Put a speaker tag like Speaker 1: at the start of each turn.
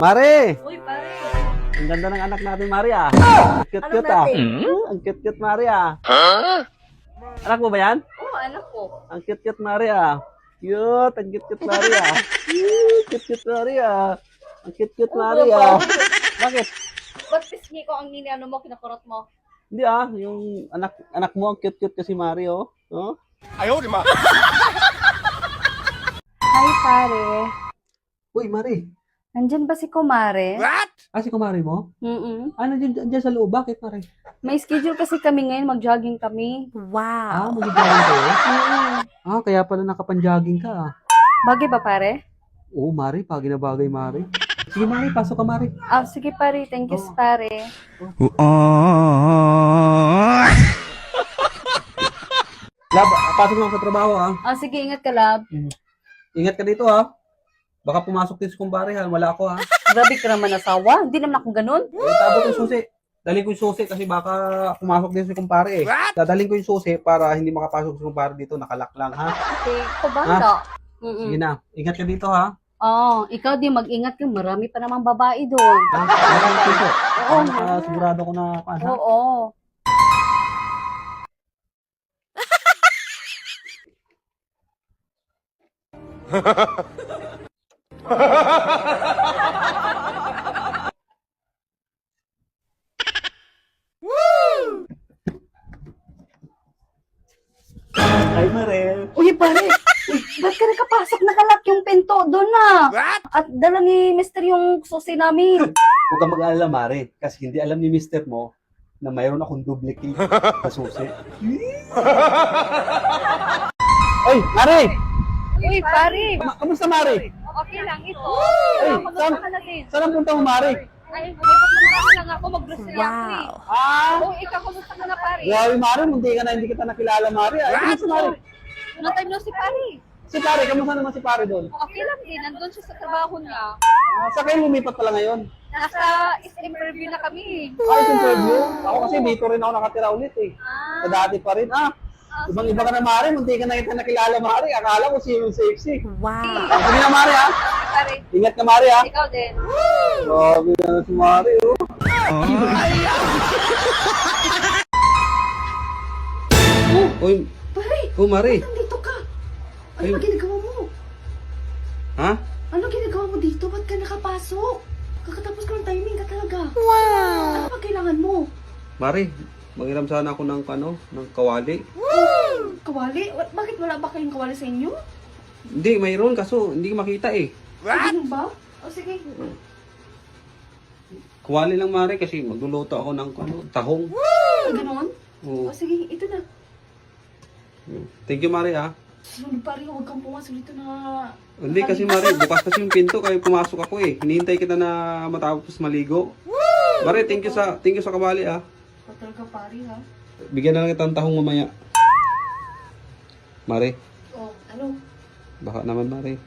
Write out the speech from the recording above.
Speaker 1: Mare!
Speaker 2: Uy, pare.
Speaker 1: Ang ganda ng anak natin, Mare ah. Ang cute-cute
Speaker 2: Anak
Speaker 1: ah.
Speaker 2: natin?
Speaker 1: Ang cute-cute, Mare ah. Anak mo ba yan?
Speaker 2: Oo, anak ko.
Speaker 1: Ang cute-cute, Mare ah. Cute, ang cute-cute, Mare ah. Cute-cute, Mare ah. Ang cute-cute, Mare ah. Bakit?
Speaker 2: Ba't pisngi ko ang niniano mo, kinakurot mo?
Speaker 1: Hindi ah, yung anak mo ang cute-cute kasi, Mare oh. Oh?
Speaker 2: Hi, pare.
Speaker 1: Uy, Mare.
Speaker 2: Nandyan ba si Kumare?
Speaker 1: Ah, si kumare mo?
Speaker 2: Mm-mm.
Speaker 1: Ah, nandiyan sa loob. Bakit, Mare?
Speaker 2: May schedule kasi kami ngayon, mag-jogging kami.
Speaker 1: Ah, mag-jogging kayo?
Speaker 2: Mm-mm.
Speaker 1: Ah, kaya pala nakapan-jogging ka ah.
Speaker 2: Bagay ba, pare?
Speaker 1: Oo, Mare. Bagay na bagay, Mare. Sige, Mare. Pasok ka, Mare.
Speaker 2: Ah, sige, pare. Thank you, pare.
Speaker 1: Lab, pasok mo sa trabaho ah.
Speaker 2: Ah, sige, ingat ka, lab.
Speaker 1: Ingat ka dito ha. Baka pumasok din si kumpare ha. Wala ako ha.
Speaker 2: Grabe ka naman asawa. Hindi naman ako ganun.
Speaker 1: Itabot yung susi. Dalhin ko yung susi kasi baka pumasok din si kumpare eh. Dadalhin ko yung susi para hindi makapasok si kumpare dito. Nakalak lang ha.
Speaker 2: Okay, ko banda.
Speaker 1: Sige na. Ingat ka dito ha.
Speaker 2: Oh, ikaw din mag-ingat ka. Marami pa namang babae doon.
Speaker 1: Ha? Ingat ka dito.
Speaker 2: Oo,
Speaker 1: Sigurado ko na ha.
Speaker 2: Oo.
Speaker 1: Ay, Mare.
Speaker 2: Uy, pare. Uy, ba't ka nakapasok? Nakalak yung pinto doon na. At dala ni Mr. yung susi namin.
Speaker 1: Huwag kang mag-alala, Mare. Kasi hindi alam ni mister mo na mayroon akong duplicate na susi. Ay, Mare!
Speaker 2: Uy, pare.
Speaker 1: Kamusta, Mare?
Speaker 2: Okay lang ito.
Speaker 1: Ay,
Speaker 2: Kamusta ka na din?
Speaker 1: Saan ang punta mo, Mare?
Speaker 2: Ay, pumunta lang ako. Mag-grocery ako eh.
Speaker 1: Ah!
Speaker 2: Oh, ikaw, kamusta ka na, pare?
Speaker 1: Grabe, Mare. Hindi kita nakilala, Mare. Ay, kamusta, Mare?
Speaker 2: Ano time no si pare?
Speaker 1: Si Pare, kamusta naman si Pare doon?
Speaker 2: Okay lang din. Nandun siya sa trabaho niya.
Speaker 1: Sa kayo lumipat pala ngayon?
Speaker 2: Nasa interview na kami.
Speaker 1: Ay, sa interview? Ako kasi dito rin ako nakatira ulit eh. Sa dati pa rin. Ibang-iba ka na, Mare. Munti ka na kita nakilala, Mare. Akala ko si sexy.
Speaker 2: Wow.
Speaker 1: Sige na, Mare, ha?
Speaker 2: Pare,
Speaker 1: Ingat ka, Mare, ha?
Speaker 2: ikaw din.
Speaker 1: Grabe na si Mare, oh. Uy,
Speaker 2: Pare,
Speaker 1: oh, Mare.
Speaker 2: nandito ka. Ano
Speaker 1: Ay.
Speaker 2: ba ginagawa mo?
Speaker 1: Ha?
Speaker 2: Ano ginagawa mo dito? Ba't ka nakapasok? Kakatapos ko ng timing ka talaga. Wow! Ano ba kailangan mo?
Speaker 1: Mare, mangiram sana ako ng, ng kawali.
Speaker 2: Kawali? Bakit wala ba kayong kawali sa inyo?
Speaker 1: Hindi, mayroon kaso hindi ko makita eh.
Speaker 2: Ganun ba? O sige.
Speaker 1: Kawali lang, Mare, kasi magluluto ako ng tahong.
Speaker 2: Ay, ganon?
Speaker 1: Oo.
Speaker 2: O sige, ito na.
Speaker 1: Thank you, Mare, ha?
Speaker 2: Sunod pare, huwag kang pumasok dito na...
Speaker 1: Hindi kasi, Mare, bukas kasi yung pinto kaya pumasok ako eh. Hinihintay kita na matapos maligo. Mare, thank you sa kawali, ha?
Speaker 2: Patal ka pare ha?
Speaker 1: Bigyan na lang kitang tahong mamaya. Mare,
Speaker 2: O, ano?
Speaker 1: baka naman, Mare.